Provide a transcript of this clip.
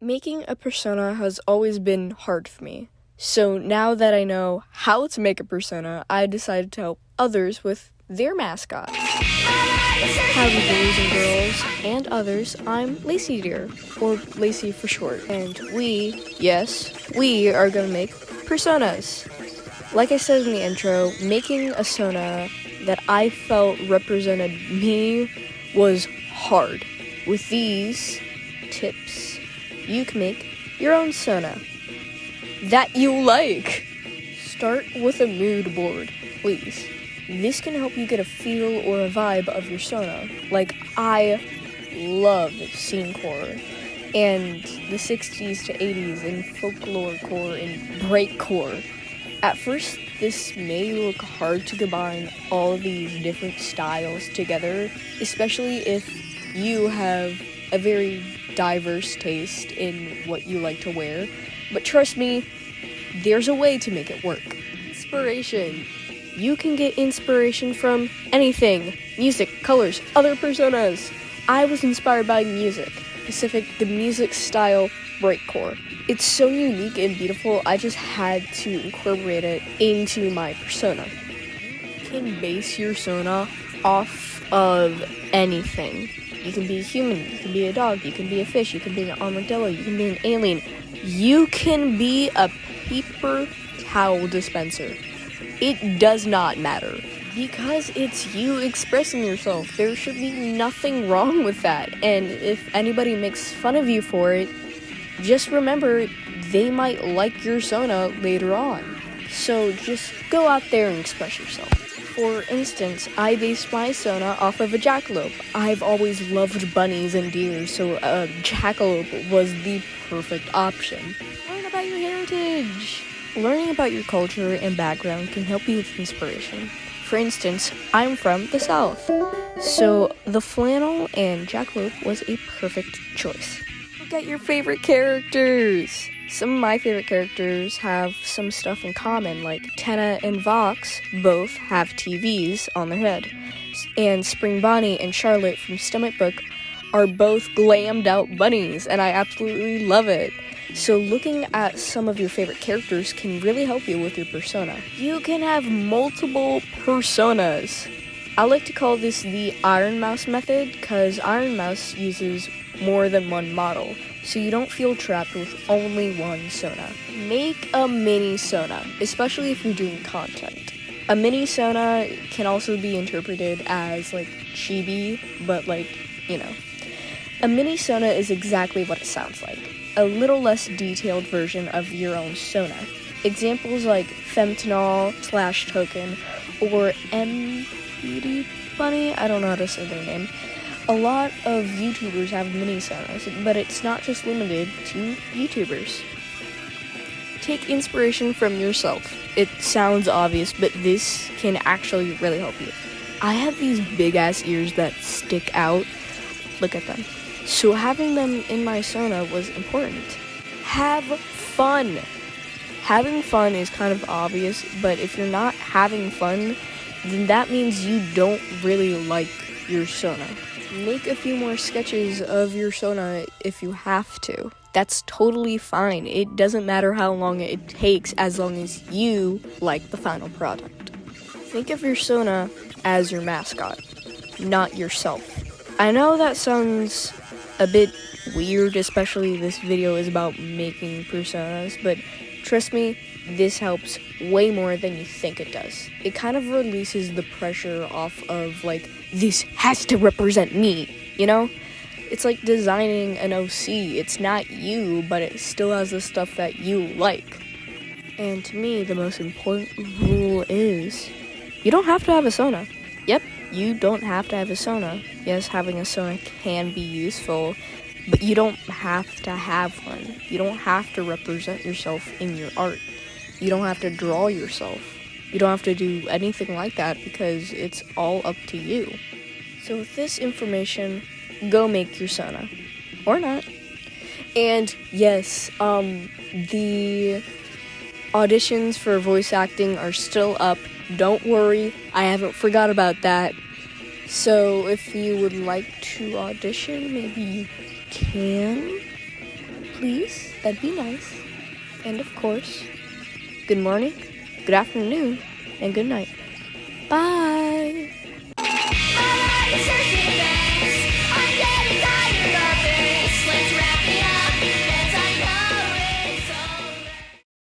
Making a persona has always been hard for me. So now that I know how to make a persona, I decided to help others with their mascot. Howdy boys and girls, and others, I'm Lacey Deer, or Lacey for short, and we are gonna make personas. Like I said in the intro, making a sona that I felt represented me was hard. With these tips, you can make your own sona that you like. Start with a mood board, please. This can help you get a feel or a vibe of your sona. Like, I love scenecore and the 60s to 80s and folklore core and breakcore. At first, this may look hard to combine all these different styles together, especially if you have a very diverse taste in what you like to wear. But trust me, there's a way to make it work. Inspiration. You can get inspiration from anything. Music, colors, other personas. I was inspired by music, the music style breakcore. It's so unique and beautiful, I just had to incorporate it into my persona. You can base your sona off of anything. You can be a human, you can be a dog, you can be a fish, you can be an armadillo, you can be an alien. You can be a paper towel dispenser. It does not matter. Because it's you expressing yourself. There should be nothing wrong with that. And if anybody makes fun of you for it, just remember they might like your sona later on. So just go out there and express yourself. For instance, I based my sona off of a jackalope. I've always loved bunnies and deer, so a jackalope was the perfect option. Learn about your heritage. Learning about your culture and background can help you with inspiration. For instance, I'm from the South, so the flannel and jackalope was a perfect choice. Look at your favorite characters! Some of my favorite characters have some stuff in common, like Tenna and Vox both have TVs on their head, and Spring Bonnie and Charlotte from Stomach Book are both glammed out bunnies, and I absolutely love it. So looking at some of your favorite characters can really help you with your persona. You can have multiple personas. I like to call this the Iron Mouse method because Iron Mouse uses more than one model, so you don't feel trapped with only one sona. Make a mini sona, especially if you're doing content. A mini sona can also be interpreted as like chibi, but a mini sona is exactly what it sounds like. A little less detailed version of your own sona. Examples like Femtanol/Token or MPD Bunny, I don't know how to say their name. A lot of YouTubers have mini sonas, but it's not just limited to YouTubers. Take inspiration from yourself. It sounds obvious, but this can actually really help you. I have these big ass ears that stick out. Look at them. So having them in my sona was important. Have fun. Having fun is kind of obvious, but if you're not having fun, then that means you don't really like your sona. Make a few more sketches of your sona if you have to. That's totally fine. It doesn't matter how long it takes as long as you like the final product. Think of your sona as your mascot, not yourself. I know that sounds a bit weird, especially this video is about making personas, but trust me, this helps way more than you think it does. It kind of releases the pressure off of this has to represent me, you know? It's like designing an OC. It's not you, but it still has the stuff that you like. And to me, the most important rule is you don't have to have a sona. Yep, you don't have to have a sona. Yes, having a sona can be useful, but you don't have to have one. You don't have to represent yourself in your art. You don't have to draw yourself. You don't have to do anything like that because it's all up to you. So with this information, go make your sona. Or not. And yes, the auditions for voice acting are still up. Don't worry, I haven't forgot about that. So if you would like to audition, maybe you can, please. That'd be nice. And of course, good morning, good afternoon, and good night. Bye!